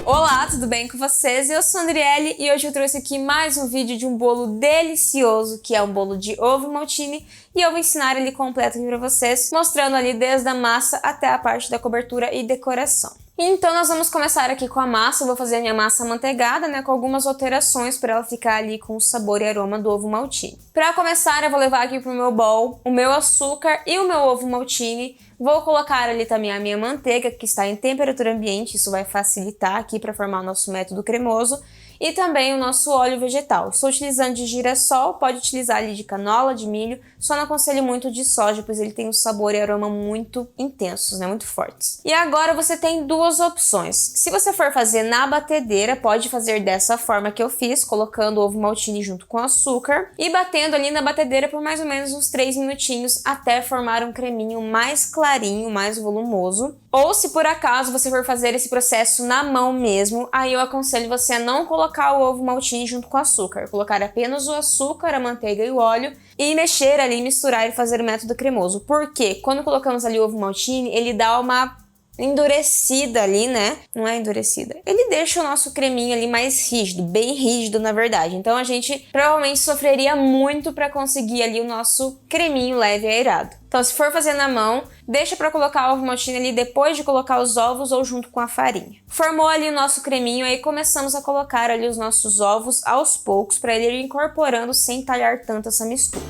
Olá, tudo bem com vocês? Eu sou a Andriele e hoje eu trouxe aqui mais um vídeo de um bolo delicioso, que é um bolo de ovo maltine, e eu vou ensinar ele completo aqui pra vocês, mostrando ali desde a massa até a parte da cobertura e decoração. Então nós vamos começar aqui com a massa. Eu vou fazer a minha massa amanteigada, né, com algumas alterações para ela ficar ali com o sabor e aroma do ovo maltine. Para começar, eu vou levar aqui pro meu bowl o meu açúcar e o meu ovo maltine. Vou colocar ali também a minha manteiga, que está em temperatura ambiente, isso vai facilitar aqui para formar o nosso método cremoso. E também o nosso óleo vegetal. Estou utilizando de girassol, pode utilizar ali de canola, de milho, só não aconselho muito de soja, pois ele tem um sabor e aroma muito intensos, né, muito fortes. E agora você tem duas opções. Se você for fazer na batedeira, pode fazer dessa forma que eu fiz, colocando o ovo maltine junto com açúcar e batendo ali na batedeira por mais ou menos uns 3 minutinhos até formar um creminho mais clarinho, mais volumoso. Ou se por acaso você for fazer esse processo na mão mesmo, aí eu aconselho você a não colocar o ovo maltine junto com o açúcar, colocar apenas o açúcar, a manteiga e o óleo e mexer ali, misturar e fazer o método cremoso. Porque quando colocamos ali o ovo maltine, ele dá uma endurecida ali, né? Não é endurecida. Ele deixa o nosso creminho ali mais rígido, bem rígido na verdade. Então a gente provavelmente sofreria muito para conseguir ali o nosso creminho leve e aerado. Então se for fazer na mão, deixa para colocar o ovo maltine ali depois de colocar os ovos ou junto com a farinha. Formou ali o nosso creminho, aí começamos a colocar ali os nossos ovos aos poucos para ele ir incorporando sem talhar tanto essa mistura.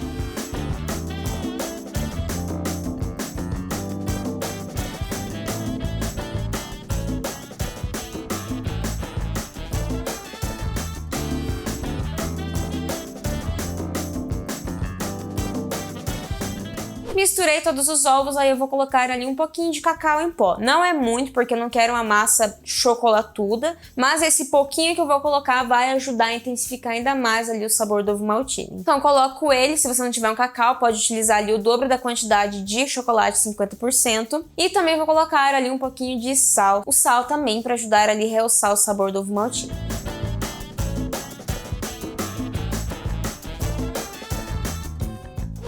Misturei todos os ovos, aí eu vou colocar ali um pouquinho de cacau em pó. Não é muito, porque eu não quero uma massa chocolatuda, mas esse pouquinho que eu vou colocar vai ajudar a intensificar ainda mais ali o sabor do ovo maltine. Então coloco ele, se você não tiver um cacau, pode utilizar ali o dobro da quantidade de chocolate, 50%. E também vou colocar ali um pouquinho de sal. O sal também para ajudar ali a realçar o sabor do ovo maltine.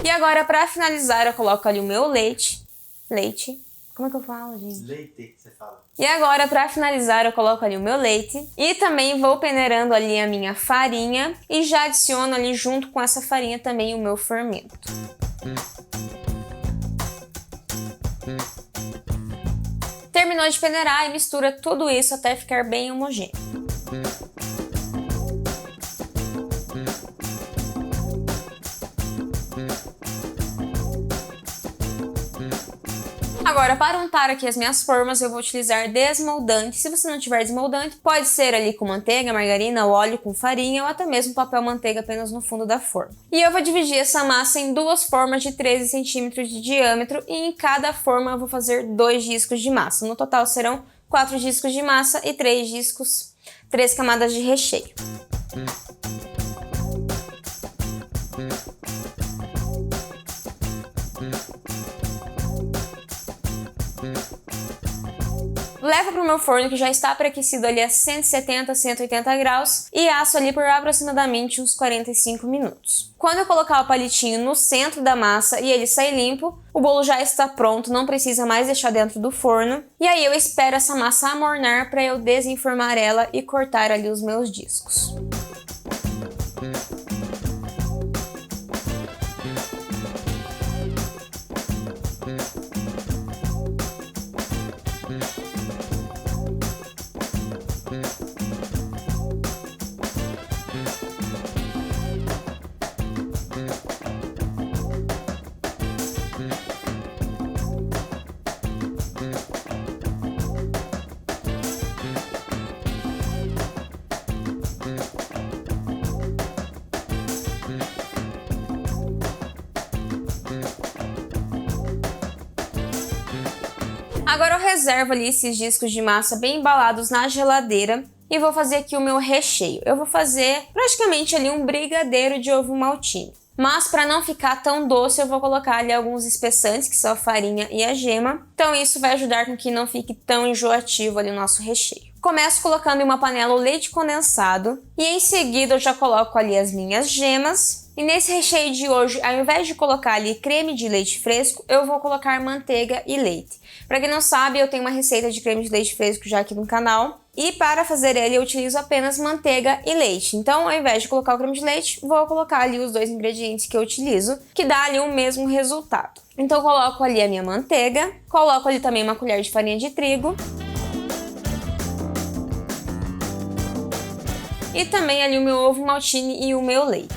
E agora, para finalizar, eu coloco ali o meu leite. Leite? Como é que eu falo, gente? Leite, você fala. E agora, para finalizar, eu coloco ali o meu leite. E também vou peneirando ali a minha farinha. E já adiciono ali junto com essa farinha também o meu fermento. Terminou de peneirar e mistura tudo isso até ficar bem homogêneo. Agora, para untar aqui as minhas formas, eu vou utilizar desmoldante. Se você não tiver desmoldante, pode ser ali com manteiga, margarina, óleo com farinha ou até mesmo papel manteiga apenas no fundo da forma. E eu vou dividir essa massa em duas formas de 13 centímetros de diâmetro e em cada forma eu vou fazer 2 discos de massa. No total serão 4 discos de massa e 3 camadas de recheio. Levo para o meu forno que já está pré-aquecido ali a 170, 180 graus e asso ali por aproximadamente uns 45 minutos. Quando eu colocar o palitinho no centro da massa e ele sair limpo, o bolo já está pronto, não precisa mais deixar dentro do forno. E aí eu espero essa massa amornar para eu desenformar ela e cortar ali os meus discos. Agora eu reservo ali esses discos de massa bem embalados na geladeira e vou fazer aqui o meu recheio. Eu vou fazer praticamente ali um brigadeiro de ovo maltine. Mas para não ficar tão doce, eu vou colocar ali alguns espessantes, que são a farinha e a gema. Então isso vai ajudar com que não fique tão enjoativo ali o nosso recheio. Começo colocando em uma panela o leite condensado e em seguida eu já coloco ali as minhas gemas. E nesse recheio de hoje, ao invés de colocar ali creme de leite fresco, eu vou colocar manteiga e leite. Para quem não sabe, eu tenho uma receita de creme de leite fresco já aqui no canal. E para fazer ele, eu utilizo apenas manteiga e leite. Então, ao invés de colocar o creme de leite, vou colocar ali os dois ingredientes que eu utilizo, que dá ali o mesmo resultado. Então, eu coloco ali a minha manteiga, coloco ali também uma colher de farinha de trigo. E também ali o meu ovo maltine e o meu leite.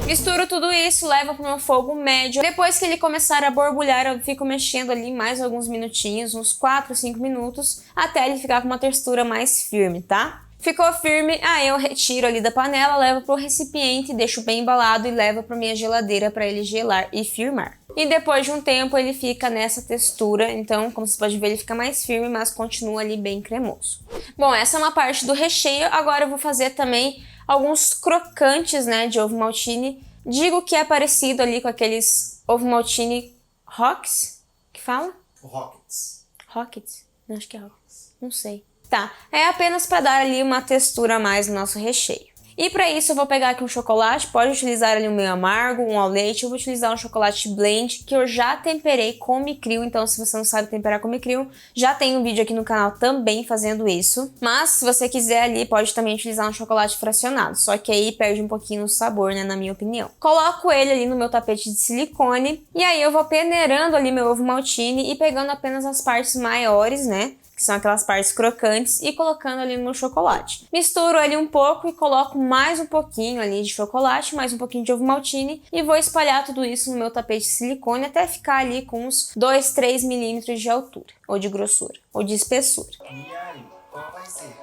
Misturo tudo isso, levo para o meu fogo médio. Depois que ele começar a borbulhar, eu fico mexendo ali mais alguns minutinhos, uns 4, 5 minutos, até ele ficar com uma textura mais firme, tá? Ficou firme, aí eu retiro ali da panela, levo para o recipiente, deixo bem embalado e levo para minha geladeira para ele gelar e firmar. E depois de um tempo ele fica nessa textura, então como você pode ver ele fica mais firme, mas continua ali bem cremoso. Bom, essa é uma parte do recheio, agora eu vou fazer também alguns crocantes, né, de ovo maltine. Digo que é parecido ali com aqueles ovo maltine Rocks, que fala? Rockets. Rockets? Não, acho que é Rockets. Não sei. Tá, é apenas para dar ali uma textura a mais no nosso recheio. E para isso eu vou pegar aqui um chocolate, pode utilizar ali um meio amargo, um ao leite, eu vou utilizar um chocolate blend que eu já temperei com micril, então se você não sabe temperar com micril, já tem um vídeo aqui no canal também fazendo isso. Mas se você quiser ali, pode também utilizar um chocolate fracionado, só que aí perde um pouquinho o sabor, né, na minha opinião. Coloco ele ali no meu tapete de silicone e aí eu vou peneirando ali meu ovo maltine e pegando apenas as partes maiores, né, que são aquelas partes crocantes, e colocando ali no meu chocolate. Misturo ele um pouco e coloco mais um pouquinho ali de chocolate, mais um pouquinho de ovo maltine e vou espalhar tudo isso no meu tapete de silicone até ficar ali com uns 2, 3 milímetros de altura, ou de grossura, ou de espessura. E aí, qual vai ser?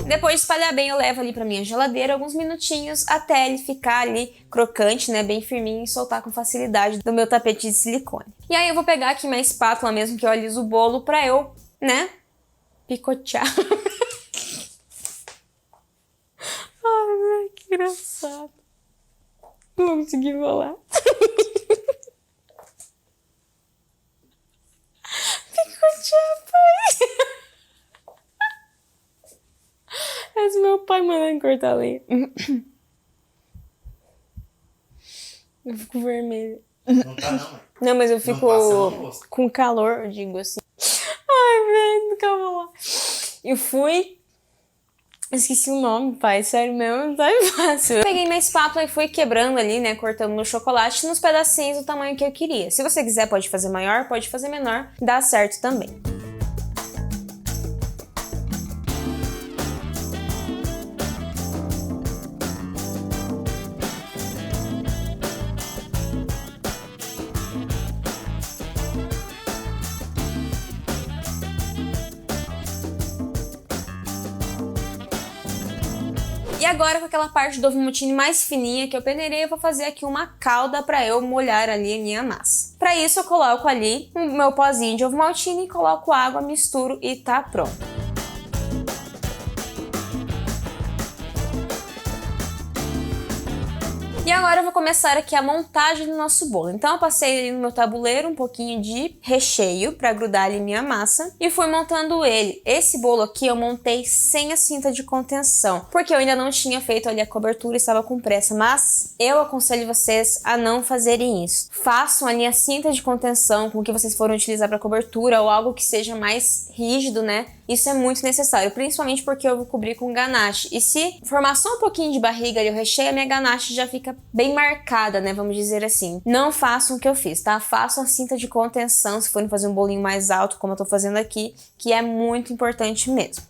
Depois de espalhar bem, eu levo ali pra minha geladeira alguns minutinhos até ele ficar ali crocante, né, bem firminho e soltar com facilidade do meu tapete de silicone. E aí eu vou pegar aqui minha espátula mesmo que eu aliso o bolo pra eu, né, picotear. Ai, que engraçado. Não consegui falar. Picotear, pai. Esse meu pai mandando cortar a lenha. Eu fico vermelha. Não tá não, mãe. Não, mas eu fico com calor, eu digo assim. Ai, velho, calma lá. Eu fui... Esqueci o nome, pai. Sério mesmo, não tá fácil. Eu peguei minha espátula e fui quebrando ali, né? Cortando meu chocolate nos pedacinhos do tamanho que eu queria. Se você quiser, pode fazer maior, pode fazer menor. Dá certo também. E agora com aquela parte do ovo maltine mais fininha que eu peneirei, eu vou fazer aqui uma calda para eu molhar ali a minha massa. Para isso eu coloco ali o meu pozinho de ovo maltine, coloco água, misturo e tá pronto. E agora eu vou começar aqui a montagem do nosso bolo. Então eu passei ali no meu tabuleiro um pouquinho de recheio para grudar ali minha massa e fui montando ele. Esse bolo aqui eu montei sem a cinta de contenção, porque eu ainda não tinha feito ali a cobertura e estava com pressa, mas eu aconselho vocês a não fazerem isso. Façam ali a cinta de contenção com o que vocês forem utilizar para cobertura ou algo que seja mais rígido, né? Isso é muito necessário, principalmente porque eu vou cobrir com ganache. E se formar só um pouquinho de barriga ali o recheio, a minha ganache já fica bem marcada, né, vamos dizer assim. Não façam o que eu fiz, tá? Façam a cinta de contenção se forem fazer um bolinho mais alto, como eu tô fazendo aqui, que é muito importante mesmo.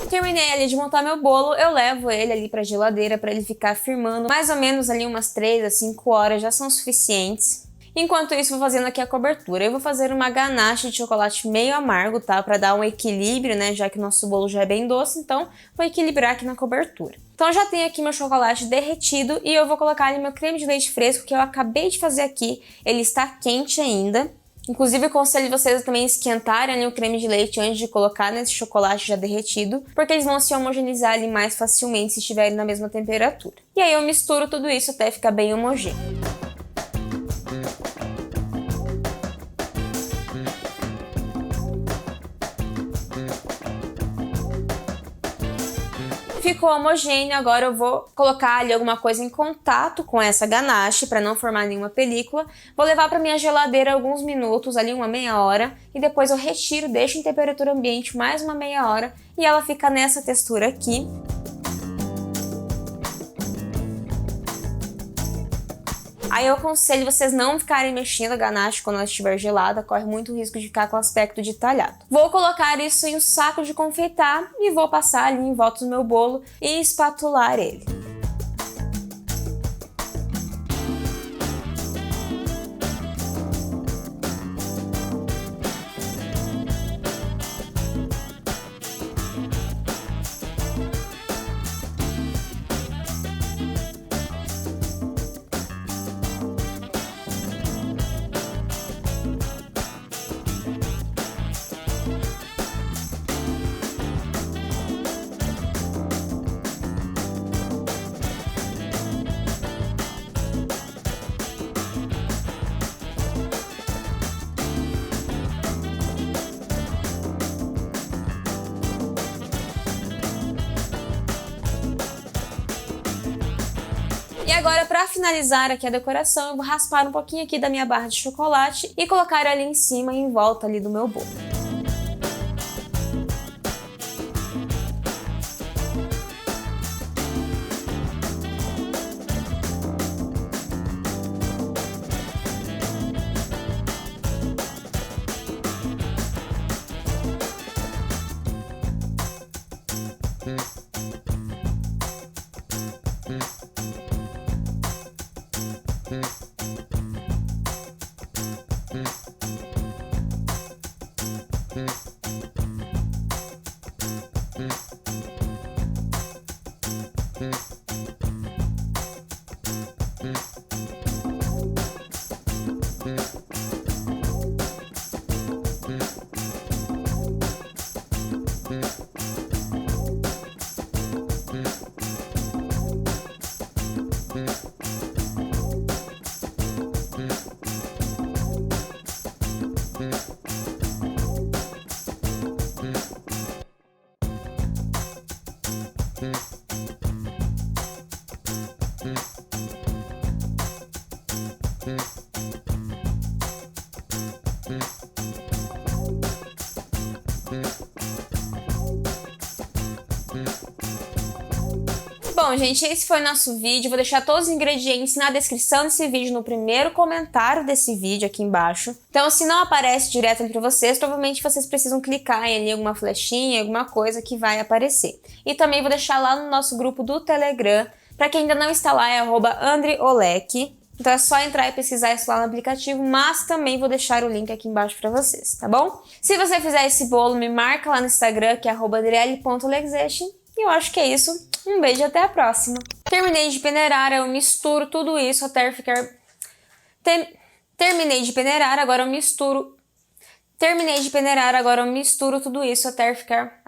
Terminei ali de montar meu bolo, eu levo ele ali pra geladeira pra ele ficar firmando. Mais ou menos ali umas 3 a 5 horas já são suficientes. Enquanto isso, vou fazendo aqui a cobertura. Eu vou fazer uma ganache de chocolate meio amargo, tá? Pra dar um equilíbrio, né? Já que o nosso bolo já é bem doce, então vou equilibrar aqui na cobertura. Então já tenho aqui meu chocolate derretido e eu vou colocar ali meu creme de leite fresco que eu acabei de fazer aqui. Ele está quente ainda. Inclusive, eu aconselho vocês também esquentarem ali o creme de leite antes de colocar nesse chocolate já derretido, porque eles vão se homogeneizar ali mais facilmente se estiverem na mesma temperatura. E aí eu misturo tudo isso até ficar bem homogêneo. Ficou homogêneo, agora eu vou colocar ali alguma coisa em contato com essa ganache para não formar nenhuma película. Vou levar para minha geladeira alguns minutos, ali uma meia hora, e depois eu retiro, deixo em temperatura ambiente mais uma meia hora e ela fica nessa textura aqui. Aí eu aconselho vocês não ficarem mexendo a ganache quando ela estiver gelada, corre muito risco de ficar com aspecto de talhado. Vou colocar isso em um saco de confeitar e vou passar ali em volta do meu bolo e espatular ele. E agora, para finalizar aqui a decoração, eu vou raspar um pouquinho aqui da minha barra de chocolate e colocar ali em cima e em volta ali do meu bolo. Bom, gente, esse foi o nosso vídeo. Vou deixar todos os ingredientes na descrição desse vídeo, no primeiro comentário desse vídeo aqui embaixo. Então, se não aparece direto entre vocês, provavelmente vocês precisam clicar em alguma flechinha, alguma coisa que vai aparecer. E também vou deixar lá no nosso grupo do Telegram. Para quem ainda não está lá, é @andreolek. Então é só entrar e pesquisar isso lá no aplicativo, mas também vou deixar o link aqui embaixo pra vocês, tá bom? Se você fizer esse bolo, me marca lá no Instagram, que é @adriele.lexation. E eu acho que é isso. Um beijo e até a próxima. Terminei de peneirar, eu misturo tudo isso até ficar... Terminei de peneirar, agora eu misturo... Terminei de peneirar, agora eu misturo tudo isso até ficar...